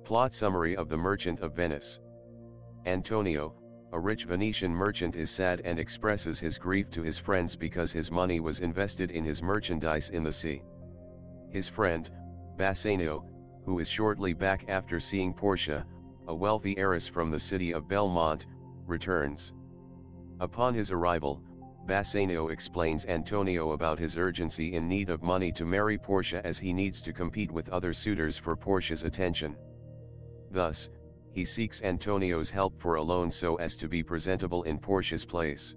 Plot summary of The Merchant of Venice. Antonio, a rich Venetian merchant, is sad and expresses his grief to his friends because his money was invested in his merchandise in the sea. His friend, Bassanio, who is shortly back after seeing Portia, a wealthy heiress from the city of Belmont, returns. Upon his arrival, Bassanio explains Antonio about his urgency in need of money to marry Portia, as he needs to compete with other suitors for Portia's attention. Thus, he seeks Antonio's help for a loan so as to be presentable in Portia's place.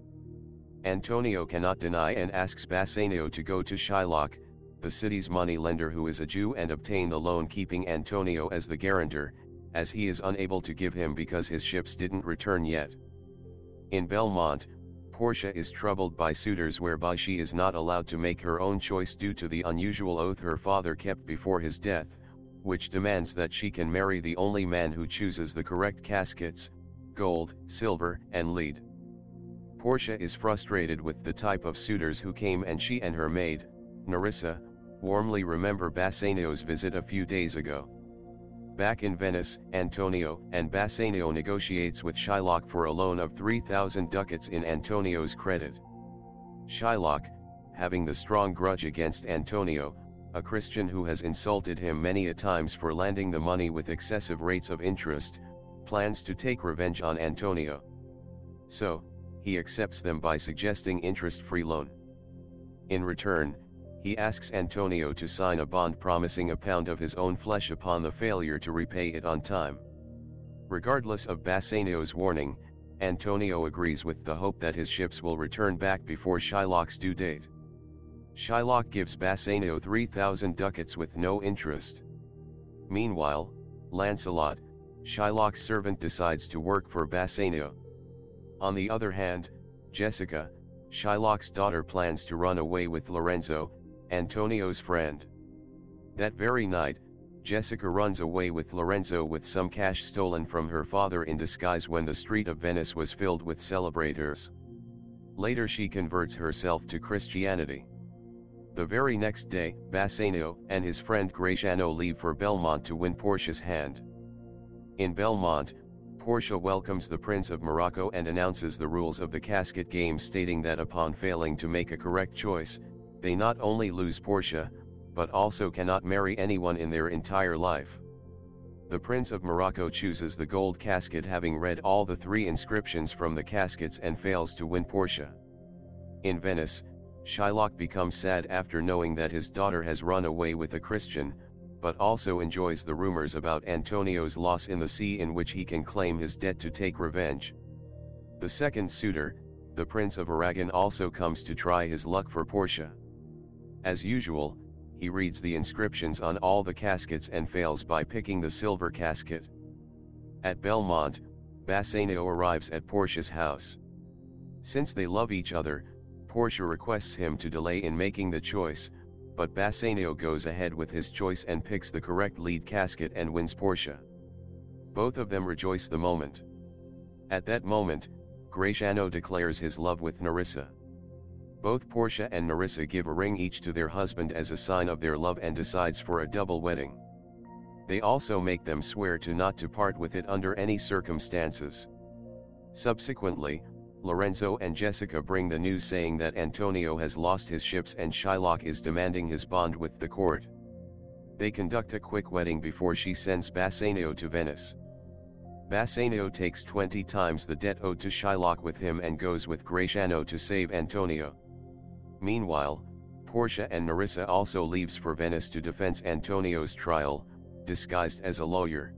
Antonio cannot deny and asks Bassanio to go to Shylock, the city's money lender, who is a Jew, and obtain the loan, keeping Antonio as the guarantor, as he is unable to give him because his ships didn't return yet. In Belmont, Portia is troubled by suitors whereby she is not allowed to make her own choice due to the unusual oath her father kept before his death, which demands that she can marry the only man who chooses the correct caskets, gold, silver, and lead. Portia is frustrated with the type of suitors who came, and she and her maid, Nerissa, warmly remember Bassanio's visit a few days ago. Back in Venice, Antonio and Bassanio negotiates with Shylock for a loan of 3,000 ducats in Antonio's credit. Shylock, having the strong grudge against Antonio, a Christian who has insulted him many a times for lending the money with excessive rates of interest, plans to take revenge on Antonio. So, he accepts them by suggesting interest-free loan. In return, he asks Antonio to sign a bond promising a pound of his own flesh upon the failure to repay it on time. Regardless of Bassanio's warning, Antonio agrees with the hope that his ships will return back before Shylock's due date. Shylock gives Bassanio 3,000 ducats with no interest. Meanwhile, Lancelot, Shylock's servant, decides to work for Bassanio. On the other hand, Jessica, Shylock's daughter, plans to run away with Lorenzo, Antonio's friend. That very night, Jessica runs away with Lorenzo with some cash stolen from her father in disguise when the street of Venice was filled with celebrators. Later she converts herself to Christianity. The very next day, Bassanio and his friend Gratiano leave for Belmont to win Portia's hand. In Belmont, Portia welcomes the Prince of Morocco and announces the rules of the casket game, stating that upon failing to make a correct choice, they not only lose Portia, but also cannot marry anyone in their entire life. The Prince of Morocco chooses the gold casket, having read all the 3 inscriptions from the caskets, and fails to win Portia. In Venice, Shylock becomes sad after knowing that his daughter has run away with a Christian, but also enjoys the rumors about Antonio's loss in the sea, in which he can claim his debt to take revenge. The second suitor, the Prince of Aragon, also comes to try his luck for Portia. As usual, he reads the inscriptions on all the caskets and fails by picking the silver casket. At Belmont, Bassanio arrives at Portia's house. Since they love each other, Portia requests him to delay in making the choice, but Bassanio goes ahead with his choice and picks the correct lead casket and wins Portia. Both of them rejoice the moment. At that moment, Gratiano declares his love with Nerissa. Both Portia and Nerissa give a ring each to their husband as a sign of their love and decides for a double wedding. They also make them swear to not to part with it under any circumstances. Subsequently, Lorenzo and Jessica bring the news saying that Antonio has lost his ships and Shylock is demanding his bond with the court. They conduct a quick wedding before she sends Bassanio to Venice. Bassanio takes 20 times the debt owed to Shylock with him and goes with Gratiano to save Antonio. Meanwhile, Portia and Nerissa also leaves for Venice to defend Antonio's trial, disguised as a lawyer.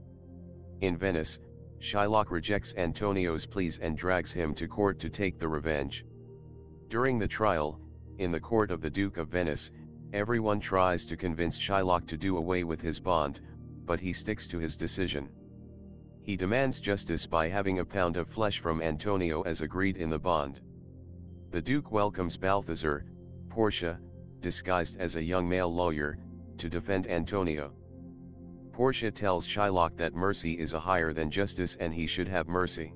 In Venice, Shylock rejects Antonio's pleas and drags him to court to take the revenge. During the trial, in the court of the Duke of Venice, everyone tries to convince Shylock to do away with his bond, but he sticks to his decision. He demands justice by having a pound of flesh from Antonio as agreed in the bond. The Duke welcomes Balthazar, Portia, disguised as a young male lawyer, to defend Antonio. Portia tells Shylock that mercy is higher than justice and he should have mercy.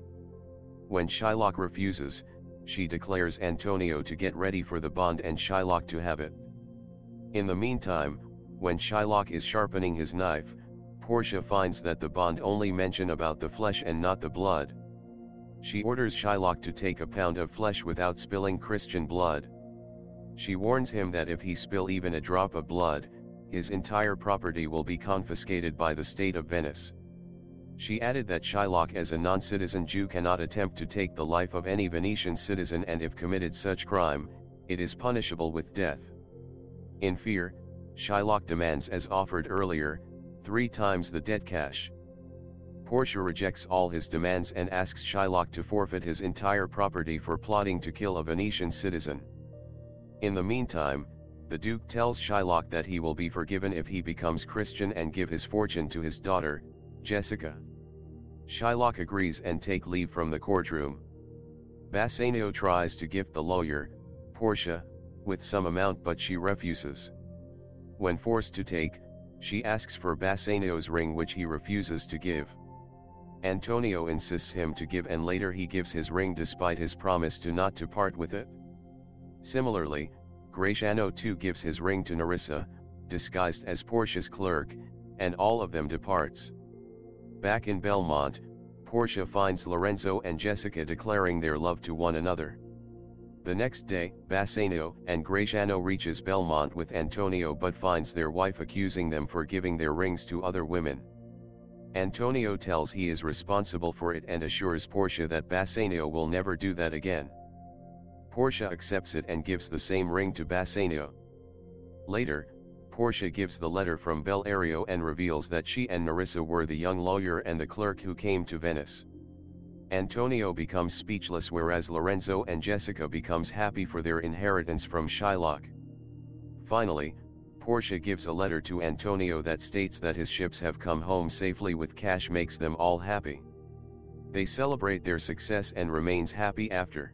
When Shylock refuses, she declares Antonio to get ready for the bond and Shylock to have it. In the meantime, when Shylock is sharpening his knife, Portia finds that the bond only mention about the flesh and not the blood. She orders Shylock to take a pound of flesh without spilling Christian blood. She warns him that if he spill even a drop of blood, his entire property will be confiscated by the state of Venice. She added that Shylock as a non-citizen Jew cannot attempt to take the life of any Venetian citizen, and if committed such crime, it is punishable with death. In fear, Shylock demands, as offered earlier, 3 times the dead cash. Portia rejects all his demands and asks Shylock to forfeit his entire property for plotting to kill a Venetian citizen. In the meantime, the Duke tells Shylock that he will be forgiven if he becomes Christian and give his fortune to his daughter, Jessica. Shylock agrees and take leave from the courtroom. Bassanio tries to gift the lawyer, Portia, with some amount, but she refuses. When forced to take, she asks for Bassanio's ring, which he refuses to give. Antonio insists him to give, and later he gives his ring despite his promise to not to part with it. Similarly, Gratiano too gives his ring to Nerissa, disguised as Portia's clerk, and all of them departs. Back in Belmont, Portia finds Lorenzo and Jessica declaring their love to one another. The next day, Bassanio and Gratiano reaches Belmont with Antonio, but finds their wife accusing them for giving their rings to other women. Antonio tells he is responsible for it and assures Portia that Bassanio will never do that again. Portia accepts it and gives the same ring to Bassanio. Later, Portia gives the letter from Bellerio and reveals that she and Nerissa were the young lawyer and the clerk who came to Venice. Antonio becomes speechless, whereas Lorenzo and Jessica becomes happy for their inheritance from Shylock. Finally, Portia gives a letter to Antonio that states that his ships have come home safely with cash, makes them all happy. They celebrate their success and remains happy after.